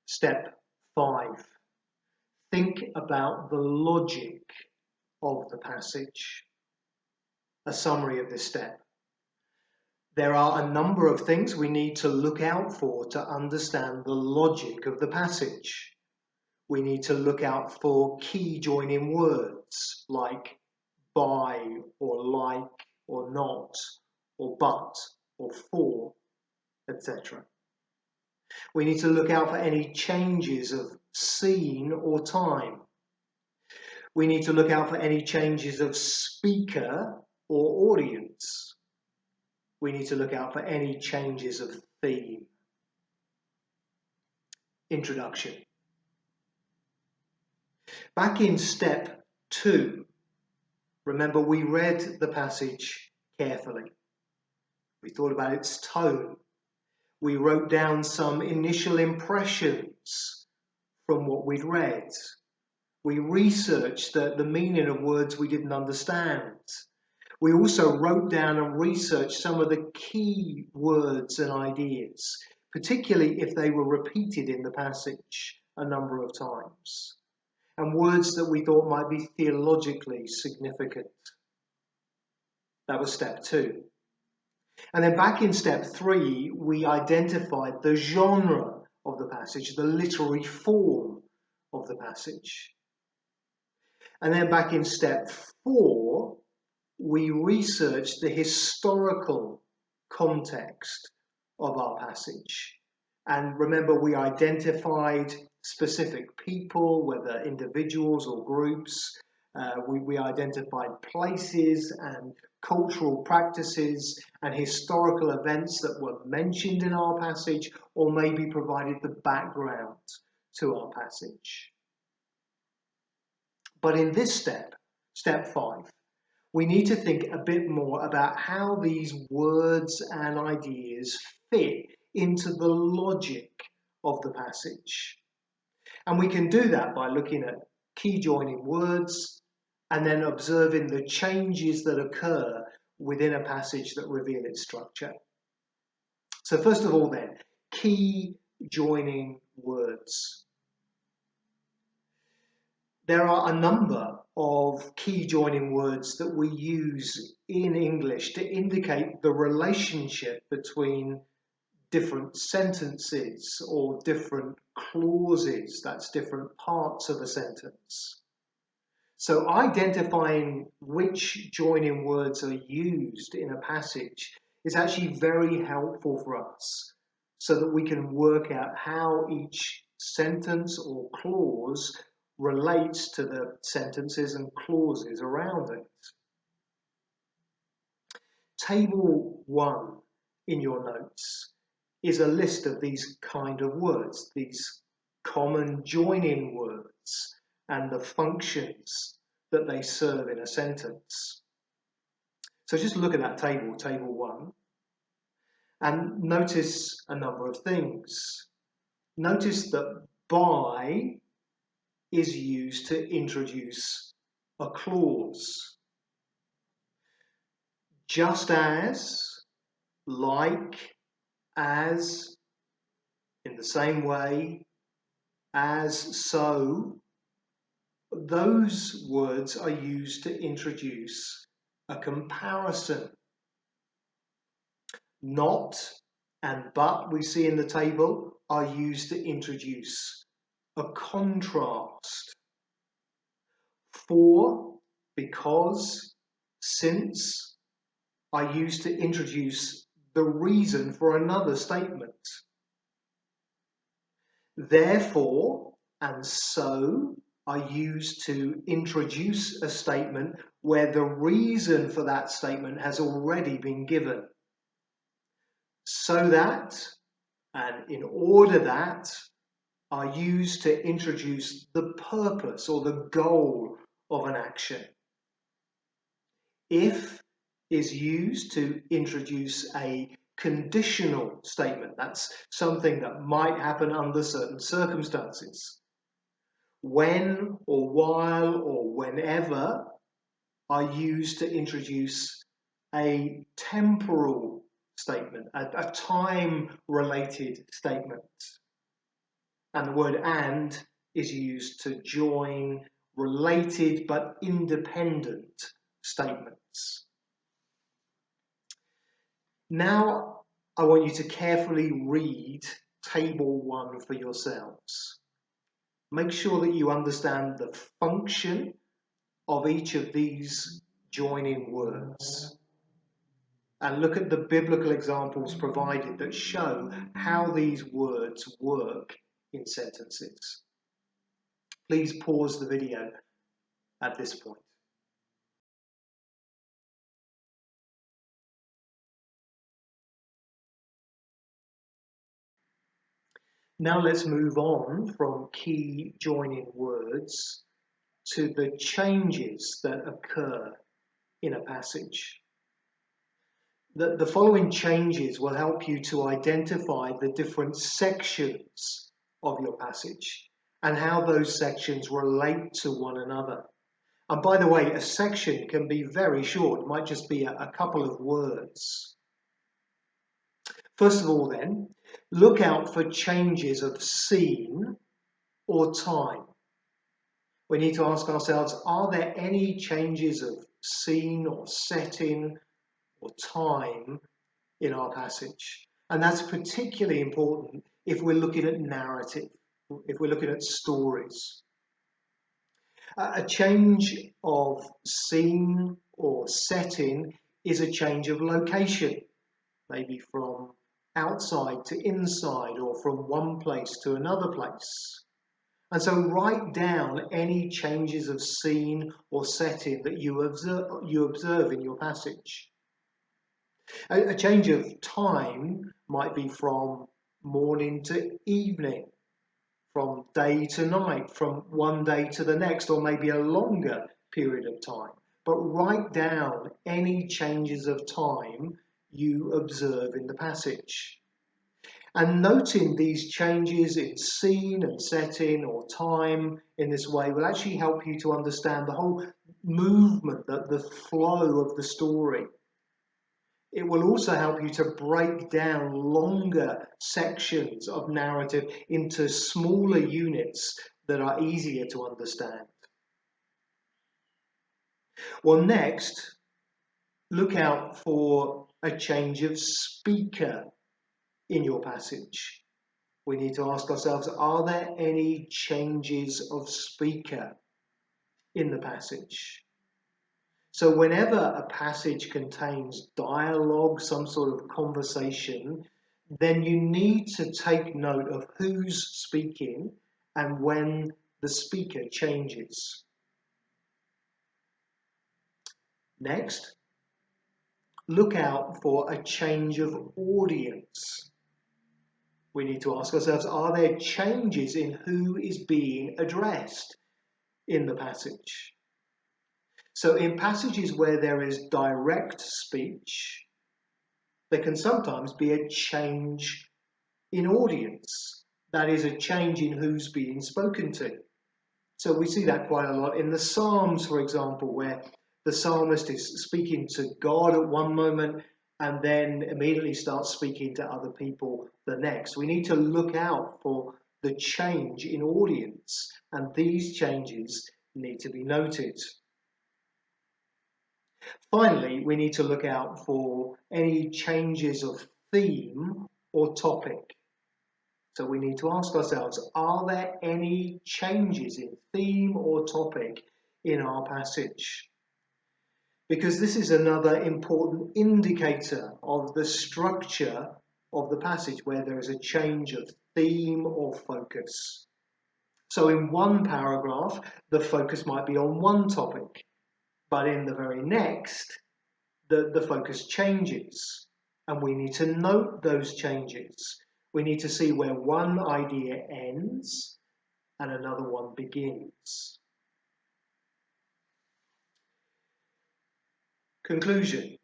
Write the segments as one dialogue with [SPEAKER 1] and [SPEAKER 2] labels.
[SPEAKER 1] Step 5. Think about the logic of the passage. A summary of this step. There are a number of things we need to look out for to understand the logic of the passage. We need to look out for key joining words like by or like or not or but or for, etc. We need to look out for any changes of scene or time. We need to look out for any changes of speaker or audience. We need to look out for any changes of theme. Introduction. Back in step 2, remember we read the passage carefully. We thought about its tone. We wrote down some initial impressions from what we'd read. We researched the meaning of words we didn't understand. We also wrote down and researched some of the key words and ideas, particularly if they were repeated in the passage a number of times, and words that we thought might be theologically significant. That was step 2. And then back in step 3, we identified the genre of the passage, the literary form of the passage. And then back in step 4, we researched the historical context of our passage. And remember, we identified specific people, whether individuals or groups. We identified places and cultural practices and historical events that were mentioned in our passage or maybe provided the background to our passage. But in this step, step 5, we need to think a bit more about how these words and ideas fit into the logic of the passage. And we can do that by looking at key joining words and then observing the changes that occur within a passage that reveal its structure. So first of all then, key joining words. There are a number of key joining words that we use in English to indicate the relationship between different sentences or different clauses, that's different parts of a sentence. So identifying which joining words are used in a passage is actually very helpful for us so that we can work out how each sentence or clause relates to the sentences and clauses around it. Table 1 in your notes is a list of these kind of words, these common joining words and the functions that they serve in a sentence. So just look at that table, table 1, and notice a number of things. Notice that by is used to introduce a clause. Just as, like, as, in the same way, as, so, those words are used to introduce a comparison. Not and but we see in the table are used to introduce a contrast. For, because, since are used to introduce the reason for another statement. Therefore and so are used to introduce a statement where the reason for that statement has already been given. So that and in order that are used to introduce the purpose or the goal of an action. If is used to introduce a conditional statement. That's something that might happen under certain circumstances. When or while or whenever are used to introduce a temporal statement, a time-related statement. And the word and is used to join related but independent statements. Now I want you to carefully read Table 1 for yourselves. Make sure that you understand the function of each of these joining words. And look at the biblical examples provided that show how these words work in sentences. Please pause the video at this point. Now let's move on from key joining words to the changes that occur in a passage. The following changes will help you to identify the different sections of your passage and how those sections relate to one another. And by the way, a section can be very short. It might just be a couple of words. First of all then, look out for changes of scene or time. We need to ask ourselves, are there any changes of scene or setting or time in our passage? And that's particularly important if we're looking at narrative, if we're looking at stories. A change of scene or setting is a change of location, maybe from outside to inside or from one place to another place. And so write down any changes of scene or setting that you observe in your passage. A change of time might be from morning to evening, from day to night, from one day to the next, or maybe a longer period of time. But write down any changes of time you observe in the passage. And noting these changes in scene and setting or time in this way will actually help you to understand the whole movement, the flow of the story. It will also help you to break down longer sections of narrative into smaller units that are easier to understand. Well, next, look out for a change of speaker in your passage. We need to ask ourselves, are there any changes of speaker in the passage? So whenever a passage contains dialogue, some sort of conversation, then you need to take note of who's speaking and when the speaker changes. Next, look out for a change of audience. We need to ask ourselves, are there changes in who is being addressed in the passage? So in passages where there is direct speech, there can sometimes be a change in audience. That is, a change in who's being spoken to. So we see that quite a lot in the Psalms, for example, where the psalmist is speaking to God at one moment and then immediately starts speaking to other people the next. We need to look out for the change in audience, and these changes need to be noted. Finally, we need to look out for any changes of theme or topic. So we need to ask ourselves, are there any changes in theme or topic in our passage? Because this is another important indicator of the structure of the passage where there is a change of theme or focus. So in one paragraph, the focus might be on one topic, but in the very next, the focus changes, and we need to note those changes. We need to see where one idea ends and another one begins. Conclusion.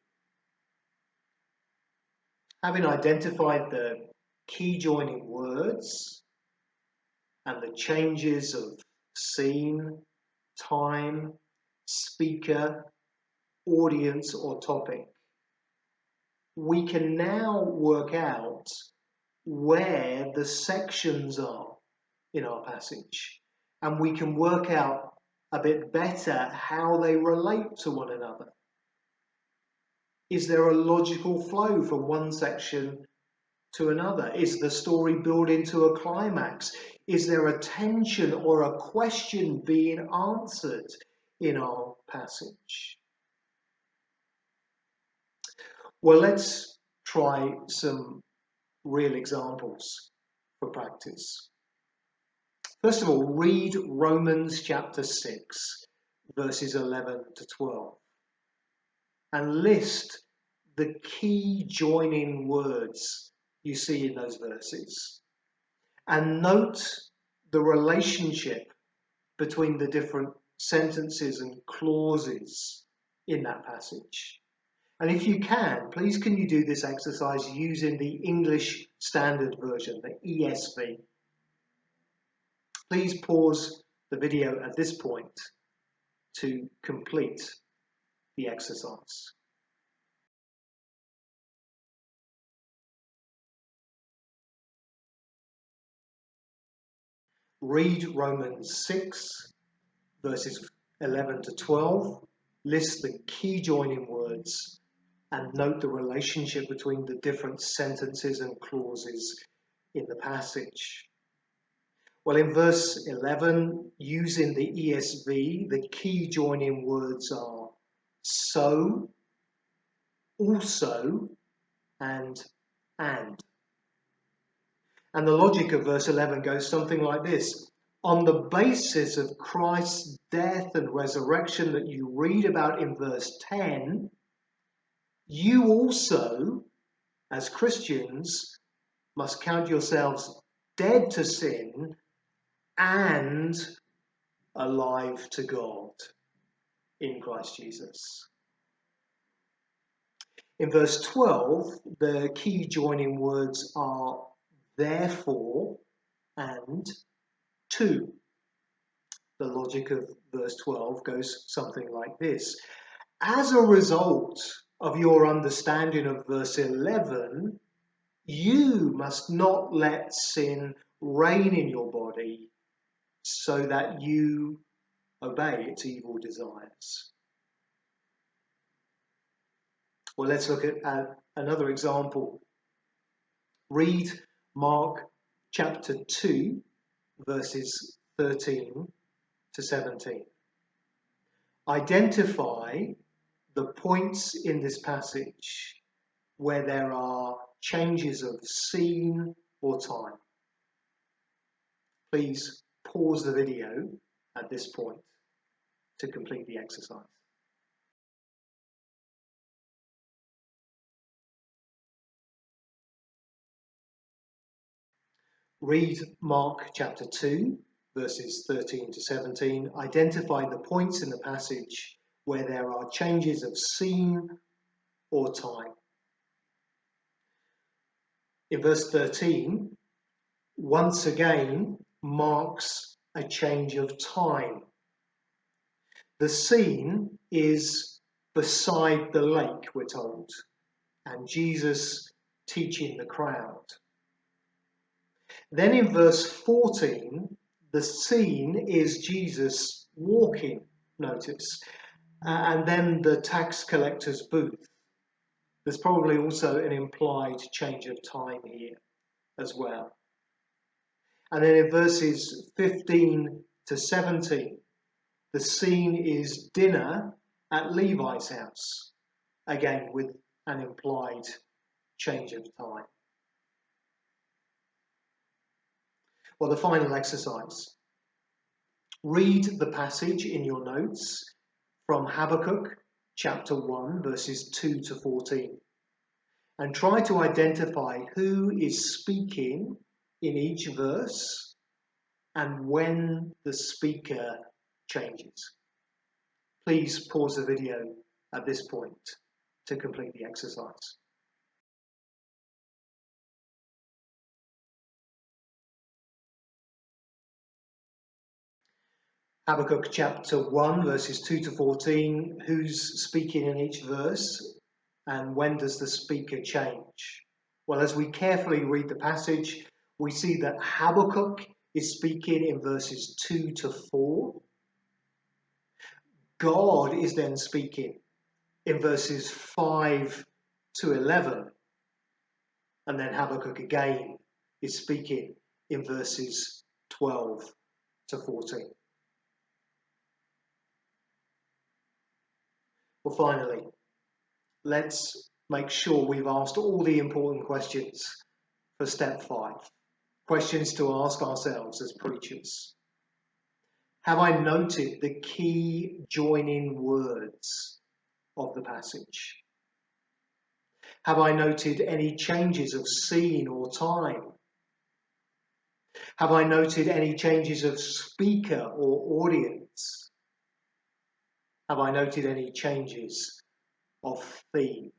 [SPEAKER 1] Having identified the key joining words and the changes of scene, time, speaker, audience, or topic, we can now work out where the sections are in our passage, and we can work out a bit better how they relate to one another. Is there a logical flow from one section to another? Is the story building to a climax? Is there a tension or a question being answered in our passage? Well, let's try some real examples for practice. First of all, read Romans chapter 6, verses 11 to 12, and list the key joining words you see in those verses. And note the relationship between the different sentences and clauses in that passage. And if you can you do this exercise using the English Standard Version, the ESV. Please pause the video at this point to complete the exercise. Read Romans 6, verses 11 to 12, list the key joining words, and note the relationship between the different sentences and clauses in the passage. Well, in verse 11, using the ESV, the key joining words are so, also, and. And the logic of verse 11 goes something like this. On the basis of Christ's death and resurrection that you read about in verse 10, you also, as Christians, must count yourselves dead to sin and alive to God in Christ Jesus. In verse 12, the key joining words are therefore and to. The logic of verse 12 goes something like this. As a result of your understanding of verse 11, you must not let sin reign in your body so that you obey its evil desires. Well, let's look at another example. Read Mark chapter 2, verses 13 to 17. Identify the points in this passage where there are changes of scene or time. Please pause the video at this point to complete the exercise. Read Mark chapter 2, verses 13 to 17. Identify the points in the passage where there are changes of scene or time. In verse 13, once again marks a change of time. The scene is beside the lake, we're told, and Jesus teaching the crowd. Then in verse 14, the scene is Jesus walking, notice, and then the tax collector's booth. There's probably also an implied change of time here as well. And then in verses 15 to 17, the scene is dinner at Levi's house, again with an implied change of time. Well, the final exercise. Read the passage in your notes from Habakkuk chapter 1, verses 2 to 14, and try to identify who is speaking in each verse and when the speaker changes. Please pause the video at this point to complete the exercise. Habakkuk chapter 1, verses 2 to 14, who's speaking in each verse and when does the speaker change? Well, as we carefully read the passage, we see that Habakkuk is speaking in verses 2 to 4. God is then speaking in verses 5 to 11. And then Habakkuk again is speaking in verses 12 to 14. Well, finally, let's make sure we've asked all the important questions for step 5. Questions to ask ourselves as preachers. Have I noted the key joining words of the passage? Have I noted any changes of scene or time? Have I noted any changes of speaker or audience? Have I noted any changes of theme?